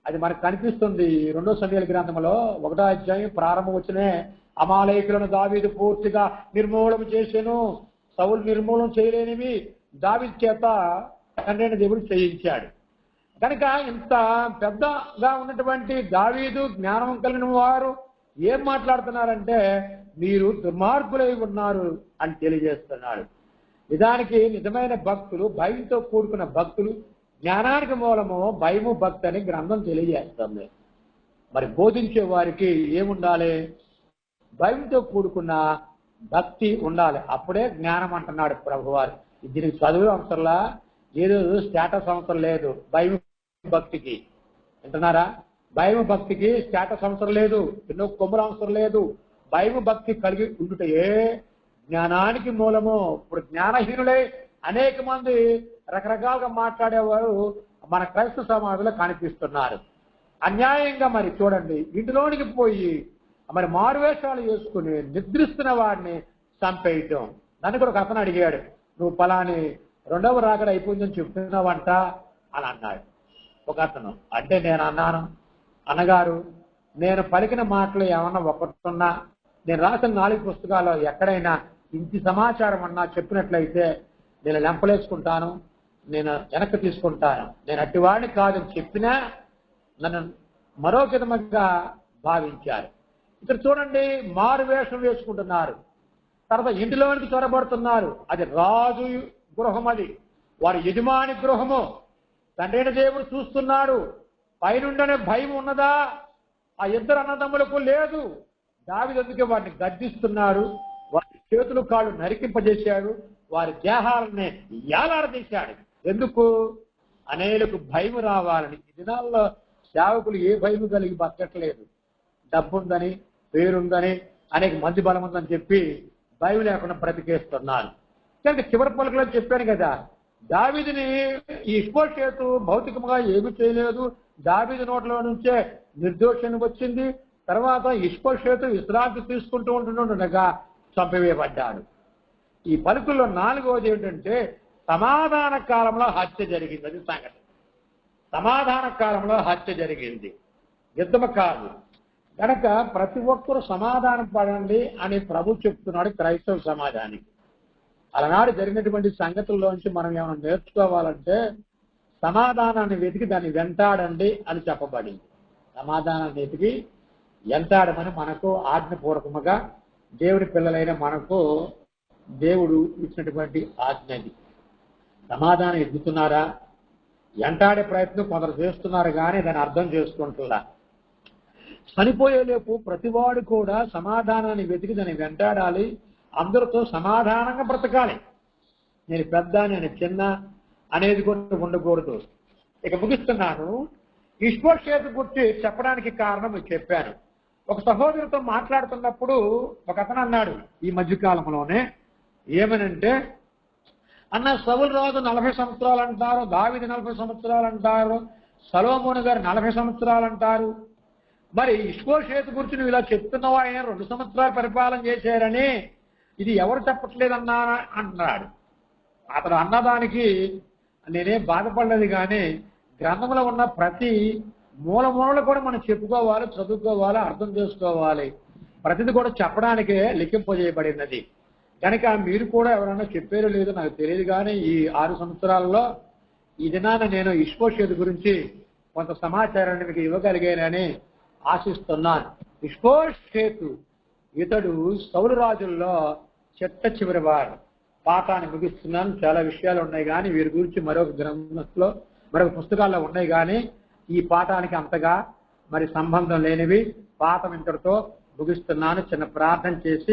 అది మనకు కనిపిస్తుంది 2వ సమూయేలు గ్రంథంలో 1వ అధ్యాయం ప్రారంభం వచ్చినే, అమాలేకులను దావీదు పూర్తిగా నిర్మూలన చేశాను. సౌలు నిర్మూలన చేయలేనివి దావీదు చేత తండ్రి దేవుడు చేయించాడు. కనుక ఇంత పెద్దగా ఉన్నటువంటి దావీదు, జ్ఞానం కలిగిన వారు ఏం మాట్లాడుతున్నారంటే, మీరు దుర్మార్గులై ఉన్నారు అని తెలియజేస్తున్నాడు. నిజానికి నిజమైన భక్తులు, భయంతో కూడుకున్న భక్తులు, జ్ఞానానికి మూలము భయము భక్తి అని గ్రంథం తెలియజేస్తుంది. మరి బోధించే వారికి ఏముండాలి? భయంతో కూడుకున్న భక్తి ఉండాలి, అప్పుడే జ్ఞానం అంటున్నాడు ప్రభువారు. దీనికి చదువు అవసరంలా, ఏదో స్టేటస్ అవసరం లేదు. భయం భక్తికి వింటున్నారా? భయం భక్తికి స్టేటస్ అవసరం లేదు, ఎన్నో కొమ్ములు అవసరం లేదు. భయం భక్తి కలిగి ఉండుటయే జ్ఞానానికి మూలము. ఇప్పుడు జ్ఞానహీనులై అనేక మంది రకరకాలుగా మాట్లాడేవారు మన క్రైస్తవ సమాజంలో కనిపిస్తున్నారు. అన్యాయంగా మరి చూడండి, ఇంటిలోనికి పోయి మరి మారువేషాలు వేసుకుని నిద్రిస్తున్న వాడిని చంపేయటం. నన్ను కూడా ఒక అతను అడిగాడు, నువ్వు పలాని రెండవ రాకడ అయిపోయిందని చెప్తున్నావంట అని అన్నాడు ఒక అతను. అంటే నేను అన్నాను, అన్నగారు నేను పలికిన మాటలు ఏమన్నా ఒకటున్నా, నేను రాసిన 4 పుస్తకాల్లో ఎక్కడైనా ఇంటి సమాచారం అన్నా చెప్పినట్లయితే నేను లెంపలేసుకుంటాను, నేను వెనక్కి తీసుకుంటాను. నేను అట్టివాడిని కాదని చెప్పినా నన్ను మరో విధంగా భావించారు. ఇక్కడ చూడండి, మారు వేషం వేసుకుంటున్నారు, తర్వాత ఇంటిలోనికి చొరబడుతున్నారు. అది రాజు గృహం, అది వారి యజమాని గృహము. తండ్రైన దేవుడు చూస్తున్నాడు. పైనుండనే భయం ఉన్నదా? ఆ ఇద్దరు అన్నదమ్ములకు లేదు. దావీదు అందుకే వారిని గద్దిస్తున్నాడు, వారి చేతులు కాళ్ళు నరికింపజేశాడు, వారి దేహాలని ఏలాడదీశాడు. ఎందుకు? అనేలకు భయం రావాలని. ఈ దినాల్లో సేవకులు ఏ భయం కలిగి బతకట్లేదు. డబ్బుందని, పేరుందని, అనేక మంది బలం ఉందని చెప్పి భయం లేకుండా బ్రతికేస్తున్నారు. కనుక చివరి పలుకులో చెప్పాను కదా, దావీదుని ఈ ఇష్బోషెతు భౌతికంగా ఏమీ చేయలేదు. దావీదు నోట్లో నుంచే నిర్దోషాన్ని వచ్చింది. తర్వాత ఇష్బోషెతు విశ్రాంతి తీసుకుంటూ ఉంటుండగా చంపివేయబడ్డాడు. ఈ పలుకుల్లో 4వది ఏంటంటే సమాధాన కాలంలో హత్య జరిగింది. అది సంగతి. సమాధాన కాలంలో హత్య జరిగింది, యుద్ధమ కాదు. కనుక ప్రతి ఒక్కరూ సమాధానం పడండి అని ప్రభు చెప్తున్నాడు క్రైస్తవ సమాజానికి. అలనాడు జరిగినటువంటి సంగతుల్లోంచి మనం ఏమైనా నేర్చుకోవాలంటే సమాధానాన్ని వెతికి దాన్ని వెంటాడండి అని చెప్పబడింది. సమాధానాన్ని వెతికి వెంటాడమని మనకు ఆజ్ఞపూర్వకముగా దేవుడి పిల్లలైన మనకు దేవుడు ఇచ్చినటువంటి ఆజ్ఞది. సమాధానం ఎదుగుతున్నారా? వెంటాడే ప్రయత్నం కొందరు చేస్తున్నారు, కానీ దాన్ని అర్థం చేసుకుంటున్నా. చనిపోయేలేపు ప్రతివాడు కూడా సమాధానాన్ని వెతికి దాన్ని వెంటాడాలి, అందరితో సమాధానంగా బ్రతకాలి. నేను పెద్ద, నేను చిన్న అనేది కూడా ఉండకూడదు. ఇక ముగిస్తున్నాను. ఇష్బోషెతు గురించి చెప్పడానికి కారణం మీకు చెప్పాను. ఒక సహోదరుతో మాట్లాడుతున్నప్పుడు ఒక అతను అన్నాడు ఈ మధ్యకాలంలోనే, ఏమనంటే, అన్న సౌలు రాజు 40 సంవత్సరాలు అంటారు, దావీదు 40 సంవత్సరాలు అంటారు, సొలొమోను గారు 40 సంవత్సరాలు అంటారు. మరి ఇష్బోషెతు గురించి నువ్వు ఇలా చెప్తున్నావు, ఆయన 2 సంవత్సరాలు పరిపాలన చేశారని ఇది ఎవరు చెప్పట్లేదన్నా అన్నాడు. అతడు అన్నదానికి నేనేం బాధపడలేదు, కానీ గ్రంథంలో ఉన్న ప్రతి మూలలు కూడా మనం చెప్పుకోవాలి, చదువుకోవాలి, అర్థం చేసుకోవాలి. ప్రతిది కూడా చెప్పడానికే లిఖింపజేయబడినది. కనుక మీరు కూడా ఎవరైనా చెప్పారో లేదో నాకు తెలియదు, కానీ ఈ 6 సంవత్సరాల్లో ఈ దినాన నేను ఇష్బోషెతు గురించి కొంత సమాచారాన్ని మీకు ఇవ్వగలిగానని ఆశిస్తున్నాను. ఇష్బోషెతు ఇతడు సౌలు రాజుల్లో చివరి వారు. పాఠాన్ని ముగిస్తున్నాను. చాలా విషయాలు ఉన్నాయి, కానీ వీరి గురించి మరొక గ్రంథంలో మరొక పుస్తకాల్లో ఉన్నాయి, కానీ ఈ పాఠానికి అంతగా మరి సంబంధం లేనివి. పాఠం ఇంతటితో ముగిస్తున్నాను. చిన్న ప్రార్థన చేసి